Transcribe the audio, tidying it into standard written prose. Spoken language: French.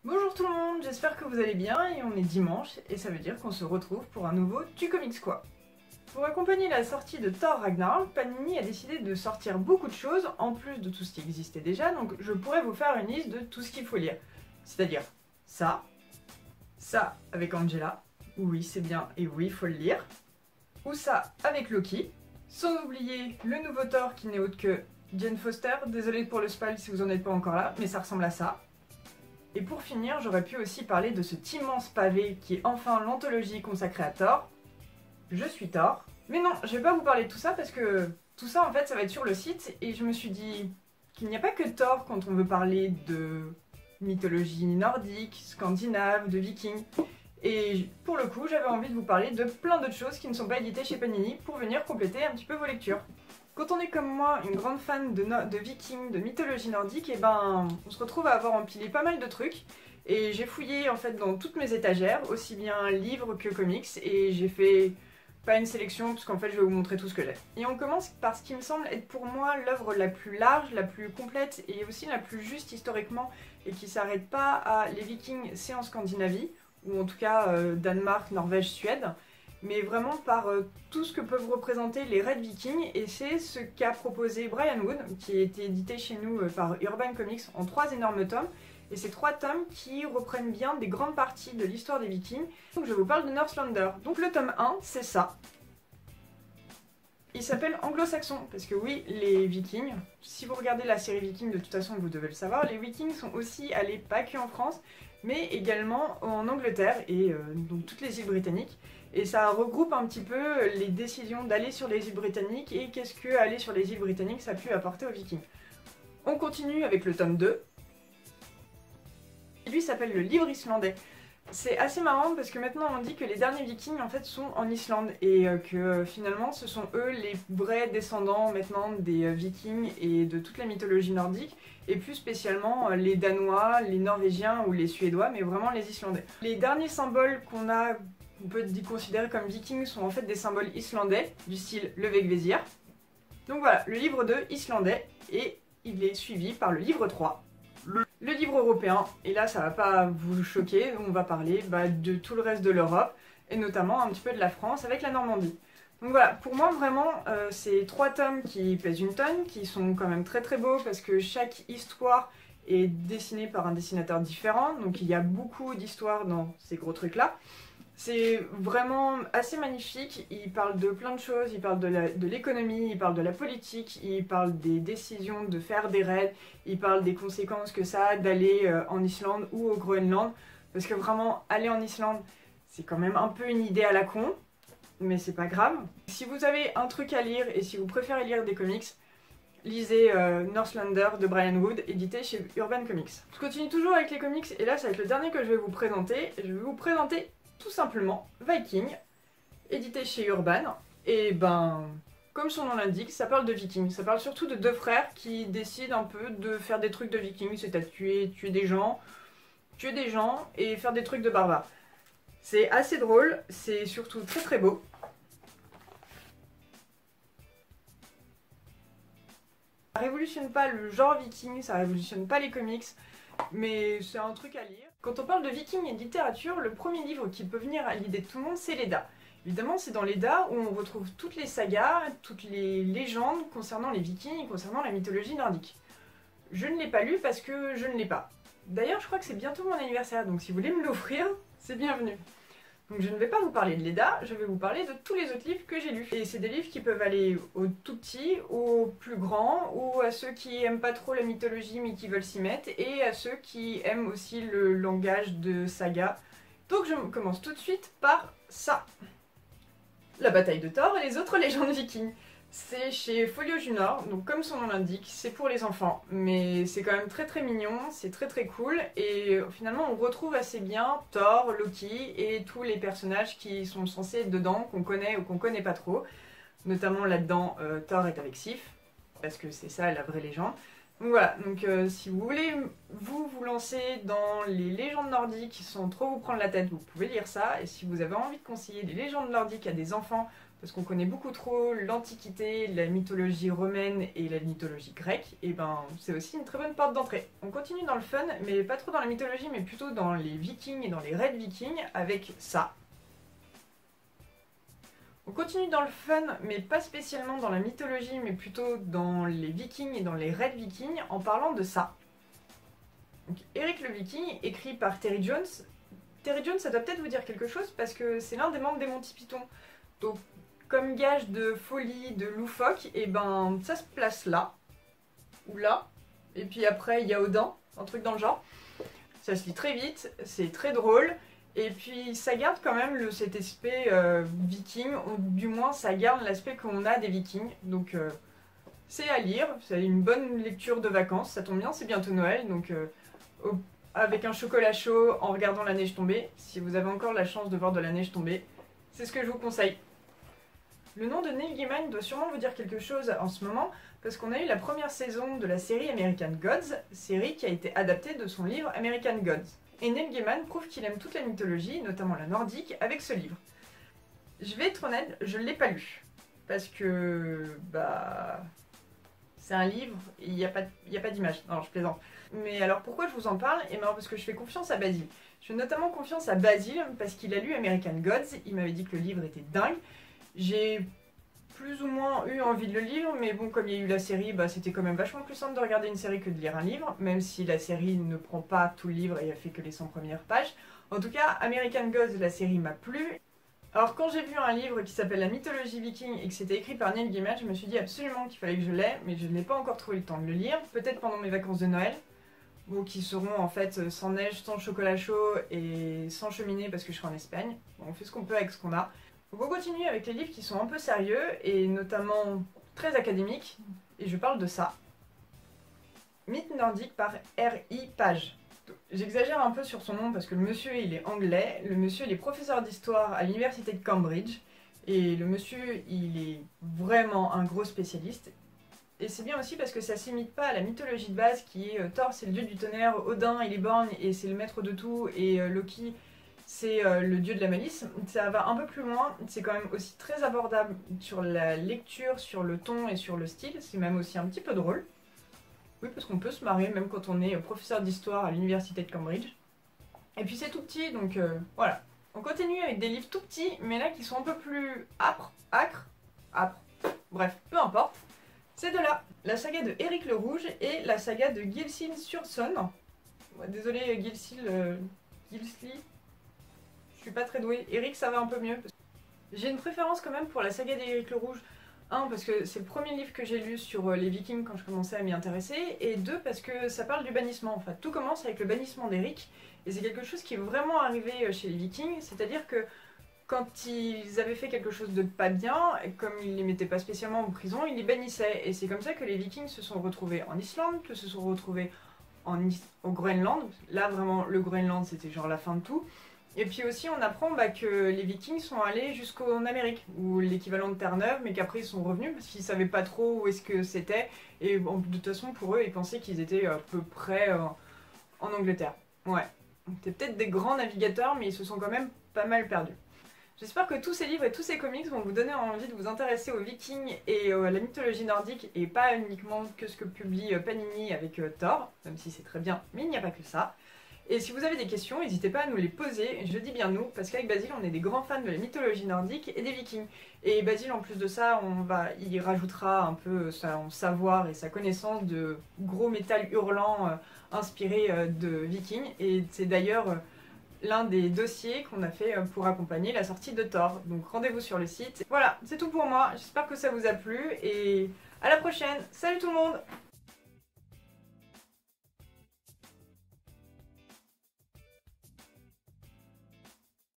Bonjour tout le monde, j'espère que vous allez bien et on est dimanche et ça veut dire qu'on se retrouve pour un nouveau Tu Comics quoi. Pour accompagner la sortie de Thor Ragnarok, Panini a décidé de sortir beaucoup de choses en plus de tout ce qui existait déjà, donc je pourrais vous faire une liste de tout ce qu'il faut lire. C'est-à-dire ça avec Angela, oui c'est bien et oui il faut le lire, ou ça avec Loki, sans oublier le nouveau Thor qui n'est autre que Jane Foster, désolé pour le spoil si vous en êtes pas encore là, mais ça ressemble à ça. Et pour finir, j'aurais pu aussi parler de cet immense pavé qui est enfin l'anthologie consacrée à Thor. Je suis Thor. Mais non, je vais pas vous parler de tout ça parce que tout ça en fait ça va être sur le site et je me suis dit qu'il n'y a pas que Thor quand on veut parler de mythologie nordique, scandinave, de vikings. Et pour le coup, j'avais envie de vous parler de plein d'autres choses qui ne sont pas éditées chez Panini pour venir compléter un petit peu vos lectures. Quand on est comme moi une grande fan de vikings, de mythologie nordique, et ben on se retrouve à avoir empilé pas mal de trucs. Et j'ai fouillé en fait dans toutes mes étagères, aussi bien livres que comics, et j'ai fait pas une sélection parce qu'en fait je vais vous montrer tout ce que j'ai. Et on commence par ce qui me semble être pour moi l'œuvre la plus large, la plus complète et aussi la plus juste historiquement et qui s'arrête pas à les vikings c'est en Scandinavie, ou en tout cas Danemark, Norvège, Suède, mais vraiment par tout ce que peuvent représenter les Red Vikings, et c'est ce qu'a proposé Brian Wood, qui a été édité chez nous par Urban Comics en 3 énormes tomes, et ces 3 tomes qui reprennent bien des grandes parties de l'histoire des Vikings. Donc je vous parle de Northlander. Donc le tome 1, c'est ça. Il s'appelle Anglo-Saxon, parce que oui, les Vikings, si vous regardez la série Vikings, de toute façon vous devez le savoir, les Vikings sont aussi allés pas que en France, mais également en Angleterre et donc toutes les îles britanniques. Et ça regroupe un petit peu les décisions d'aller sur les îles britanniques et qu'est-ce que aller sur les îles britanniques ça a pu apporter aux Vikings. On continue avec le tome 2. Lui s'appelle le livre islandais. C'est assez marrant parce que maintenant on dit que les derniers Vikings en fait sont en Islande et que finalement ce sont eux les vrais descendants maintenant des Vikings et de toute la mythologie nordique, et plus spécialement les Danois, les Norvégiens ou les Suédois, mais vraiment les Islandais. Les derniers symboles qu'on peut considérer comme Vikings sont en fait des symboles islandais du style le Vegvezir. Donc voilà, le livre 2 islandais, et il est suivi par le livre 3. Le livre européen, et là ça va pas vous choquer, on va parler de tout le reste de l'Europe, et notamment un petit peu de la France avec la Normandie. Donc voilà, pour moi vraiment, c'est 3 tomes qui pèsent une tonne, qui sont quand même très très beaux parce que chaque histoire est dessinée par un dessinateur différent, donc il y a beaucoup d'histoires dans ces gros trucs là. C'est vraiment assez magnifique, il parle de plein de choses, il parle de l'économie, il parle de la politique, il parle des décisions de faire des raids, il parle des conséquences que ça a d'aller en Islande ou au Groenland, parce que vraiment aller en Islande c'est quand même un peu une idée à la con, mais c'est pas grave. Si vous avez un truc à lire et si vous préférez lire des comics, lisez Northlander de Brian Wood, édité chez Urban Comics. Je continue toujours avec les comics et là ça va être le dernier que je vais vous présenter. Je vais vous présenter tout simplement Viking, édité chez Urban, et comme son nom l'indique, ça parle de vikings. Ça parle surtout de 2 frères qui décident un peu de faire des trucs de vikings, c'est-à-dire tuer des gens et faire des trucs de barbares. C'est assez drôle, c'est surtout très très beau. Ça révolutionne pas le genre viking, ça révolutionne pas les comics, mais c'est un truc à lire. Quand on parle de vikings et de littérature, le premier livre qui peut venir à l'idée de tout le monde, c'est l'Edda. Évidemment, c'est dans l'Edda où on retrouve toutes les sagas, toutes les légendes concernant les vikings et concernant la mythologie nordique. Je ne l'ai pas lu parce que je ne l'ai pas. D'ailleurs, je crois que c'est bientôt mon anniversaire, donc si vous voulez me l'offrir, c'est bienvenu. Donc je ne vais pas vous parler de l'Edda, je vais vous parler de tous les autres livres que j'ai lus. Et c'est des livres qui peuvent aller aux tout petits, aux plus grands, ou à ceux qui aiment pas trop la mythologie mais qui veulent s'y mettre, et à ceux qui aiment aussi le langage de saga. Donc je commence tout de suite par ça. La bataille de Thor et les autres légendes vikings. C'est chez Folio Junior, donc comme son nom l'indique, c'est pour les enfants, mais c'est quand même très très mignon, c'est très très cool, et finalement on retrouve assez bien Thor, Loki et tous les personnages qui sont censés être dedans, qu'on connaît ou qu'on connaît pas trop. Notamment là-dedans, Thor est avec Sif, parce que c'est ça la vraie légende. Donc voilà, si vous voulez vous lancer dans les légendes nordiques sans trop vous prendre la tête, vous pouvez lire ça, et si vous avez envie de conseiller des légendes nordiques à des enfants, parce qu'on connaît beaucoup trop l'Antiquité, la mythologie romaine et la mythologie grecque, et ben c'est aussi une très bonne porte d'entrée. On continue dans le fun, mais pas trop dans la mythologie, mais plutôt dans les vikings et dans les raids vikings, avec ça. On continue dans le fun, mais pas spécialement dans la mythologie, mais plutôt dans les vikings et dans les raids vikings, en parlant de ça. Donc, Eric le Viking, écrit par Terry Jones. Terry Jones, ça doit peut-être vous dire quelque chose, parce que c'est l'un des membres des Monty Python. Donc, comme gage de folie, de loufoque, et ben ça se place là, ou là, et puis après il y a Odin, un truc dans le genre. Ça se lit très vite, c'est très drôle. Et puis ça garde quand même cet aspect viking, ou du moins ça garde l'aspect qu'on a des vikings. Donc c'est à lire, c'est une bonne lecture de vacances, ça tombe bien, c'est bientôt Noël. Donc avec un chocolat chaud, en regardant la neige tomber, si vous avez encore la chance de voir de la neige tomber, c'est ce que je vous conseille. Le nom de Neil Gaiman doit sûrement vous dire quelque chose en ce moment, parce qu'on a eu la première saison de la série American Gods, série qui a été adaptée de son livre American Gods. Et Neil Gaiman prouve qu'il aime toute la mythologie, notamment la nordique, avec ce livre. Je vais être honnête, je ne l'ai pas lu. Parce que, c'est un livre, il n'y a pas d'image. Non, je plaisante. Mais alors pourquoi je vous en parle? Et bien parce que je fais confiance à Basile. Je fais notamment confiance à Basile, parce qu'il a lu American Gods, il m'avait dit que le livre était dingue. J'ai plus ou moins eu envie de le lire, mais bon, comme il y a eu la série, c'était quand même vachement plus simple de regarder une série que de lire un livre, même si la série ne prend pas tout le livre et a fait que les 100 premières pages. En tout cas, American Gods, la série m'a plu. Alors quand j'ai vu un livre qui s'appelle La mythologie viking et que c'était écrit par Neil Gaiman, je me suis dit absolument qu'il fallait que je l'aie, mais je n'ai pas encore trouvé le temps de le lire, peut-être pendant mes vacances de Noël, bon, qui seront en fait sans neige, sans chocolat chaud et sans cheminée parce que je serai en Espagne. Bon, on fait ce qu'on peut avec ce qu'on a. Donc on continue avec les livres qui sont un peu sérieux et notamment très académiques, et je parle de ça. Mythe nordique par R.I. Page. J'exagère un peu sur son nom parce que le monsieur il est anglais, le monsieur il est professeur d'histoire à l'université de Cambridge, et le monsieur il est vraiment un gros spécialiste. Et c'est bien aussi parce que ça s'imite pas à la mythologie de base qui est Thor c'est le dieu du tonnerre, Odin il est borgne et c'est le maître de tout, et Loki c'est le dieu de la malice. Ça va un peu plus loin, c'est quand même aussi très abordable sur la lecture, sur le ton et sur le style, c'est même aussi un petit peu drôle. Oui, parce qu'on peut se marrer même quand on est professeur d'histoire à l'université de Cambridge. Et puis c'est tout petit, donc voilà. On continue avec des livres tout petits, mais là qui sont un peu plus âpres, bref, peu importe. C'est de là, la saga de Éric le Rouge et la saga de Gilsil-sur-Saône. Désolé Gilsil, je suis pas très douée. Éric ça va un peu mieux. J'ai une préférence quand même pour la saga d'Éric le Rouge. Un, parce que c'est le premier livre que j'ai lu sur les Vikings quand je commençais à m'y intéresser, et deux, parce que ça parle du bannissement. Enfin, tout commence avec le bannissement d'Éric, et c'est quelque chose qui est vraiment arrivé chez les Vikings, c'est-à-dire que quand ils avaient fait quelque chose de pas bien, et comme ils les mettaient pas spécialement en prison, ils les bannissaient, et c'est comme ça que les Vikings se sont retrouvés en Islande, que se sont retrouvés au Groenland. Là, vraiment, le Groenland, c'était genre la fin de tout. Et puis aussi on apprend que les Vikings sont allés jusqu'en Amérique, ou l'équivalent de Terre-Neuve, mais qu'après ils sont revenus parce qu'ils savaient pas trop où est-ce que c'était, et bon, de toute façon pour eux ils pensaient qu'ils étaient à peu près en Angleterre. Ouais, c'était peut-être des grands navigateurs, mais ils se sont quand même pas mal perdus. J'espère que tous ces livres et tous ces comics vont vous donner envie de vous intéresser aux Vikings et à la mythologie nordique, et pas uniquement que ce que publie Panini avec Thor, même si c'est très bien, mais il n'y a pas que ça. Et si vous avez des questions, n'hésitez pas à nous les poser. Je dis bien nous, parce qu'avec Basile, on est des grands fans de la mythologie nordique et des Vikings. Et Basile, en plus de ça, il rajoutera un peu son savoir et sa connaissance de gros métal hurlant inspiré de Vikings. Et c'est d'ailleurs l'un des dossiers qu'on a fait pour accompagner la sortie de Thor. Donc rendez-vous sur le site. Voilà, c'est tout pour moi. J'espère que ça vous a plu et à la prochaine. Salut tout le monde!